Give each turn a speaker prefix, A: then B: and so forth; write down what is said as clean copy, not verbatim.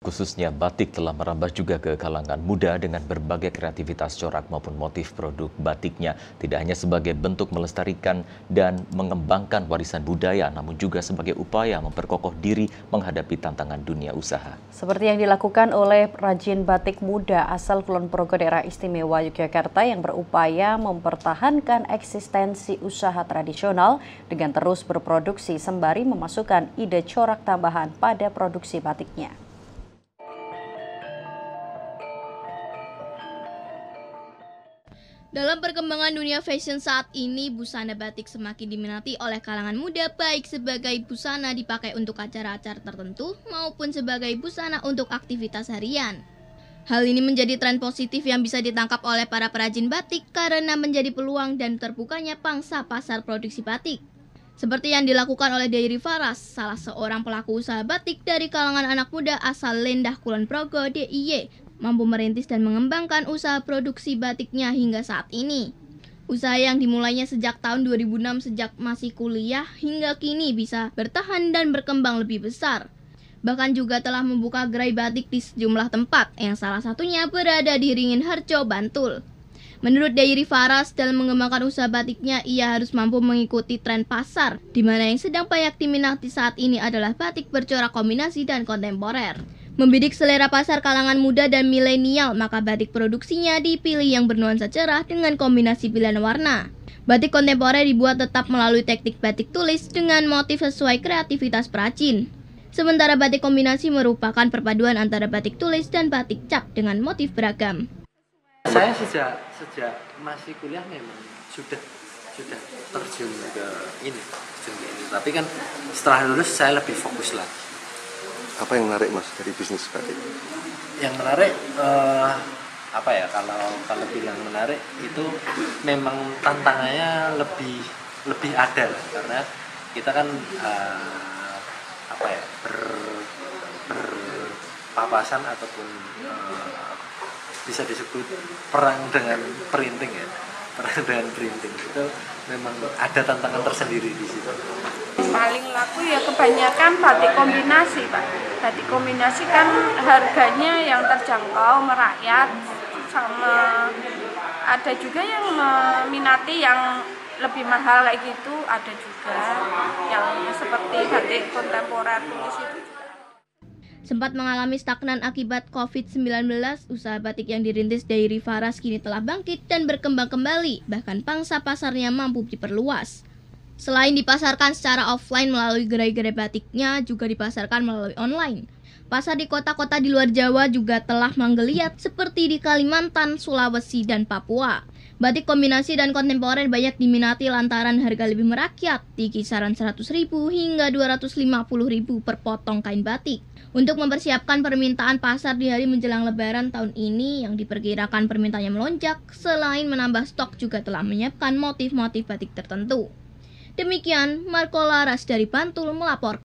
A: Khususnya batik telah merambah juga ke kalangan muda dengan berbagai kreativitas corak maupun motif produk batiknya. Tidak hanya sebagai bentuk melestarikan dan mengembangkan warisan budaya, namun juga sebagai upaya memperkokoh diri menghadapi tantangan dunia usaha.
B: Seperti yang dilakukan oleh perajin batik muda asal Kulon Progo Daerah Istimewa Yogyakarta yang berupaya mempertahankan eksistensi usaha tradisional dengan terus berproduksi sembari memasukkan ide corak tambahan pada produksi batiknya.
C: Dalam perkembangan dunia fashion saat ini, busana batik semakin diminati oleh kalangan muda, baik sebagai busana dipakai untuk acara-acara tertentu maupun sebagai busana untuk aktivitas harian. Hal ini menjadi tren positif yang bisa ditangkap oleh para perajin batik karena menjadi peluang dan terbukanya pangsa pasar produksi batik. Seperti yang dilakukan oleh Dairi Faras, salah seorang pelaku usaha batik dari kalangan anak muda asal Lendah Kulon Progo DIY, mampu merintis dan mengembangkan usaha produksi batiknya hingga saat ini. Usaha yang dimulainya sejak tahun 2006 sejak masih kuliah hingga kini bisa bertahan dan berkembang lebih besar. Bahkan juga telah membuka gerai batik di sejumlah tempat yang salah satunya berada di Ringin Harjo, Bantul. Menurut Dairi Faras, dalam mengembangkan usaha batiknya, ia harus mampu mengikuti tren pasar, di mana yang sedang banyak diminati saat ini adalah batik bercorak kombinasi dan kontemporer. Membidik selera pasar kalangan muda dan milenial, maka batik produksinya dipilih yang bernuansa cerah dengan kombinasi pilihan warna. Batik kontemporer dibuat tetap melalui teknik batik tulis dengan motif sesuai kreativitas perajin. Sementara batik kombinasi merupakan perpaduan antara batik tulis dan batik cap dengan motif beragam.
D: Saya sejak masih kuliah memang sudah terjun ke ini. Tapi kan setelah lulus saya lebih fokus lagi.
E: Apa yang menarik Mas dari bisnis batik?
D: Yang menarik kalau bilang menarik itu memang tantangannya lebih ada lah, karena kita kan berpapasan ataupun bisa disebut perang dengan printing ya. Perang dengan printing itu memang ada tantangan tersendiri di situ.
F: Paling laku ya kebanyakan batik kombinasi, Pak. Batik kombinasi kan harganya yang terjangkau, merakyat, sama ada juga yang meminati yang lebih mahal kayak gitu, ada juga yang seperti batik kontemporer tulis itu.
C: Sempat mengalami stagnan akibat COVID-19, usaha batik yang dirintis Dairi Faras kini telah bangkit dan berkembang kembali, bahkan pangsa pasarnya mampu diperluas. Selain dipasarkan secara offline melalui gerai-gerai batiknya, juga dipasarkan melalui online. Pasar di kota-kota di luar Jawa juga telah menggeliat seperti di Kalimantan, Sulawesi, dan Papua. Batik kombinasi dan kontemporer banyak diminati lantaran harga lebih merakyat di kisaran 100.000 hingga 250.000 per potong kain batik. Untuk mempersiapkan permintaan pasar di hari menjelang Lebaran tahun ini yang diperkirakan permintaannya melonjak, selain menambah stok juga telah menyiapkan motif-motif batik tertentu. Demikian, Marco Laras dari Bantul melaporkan.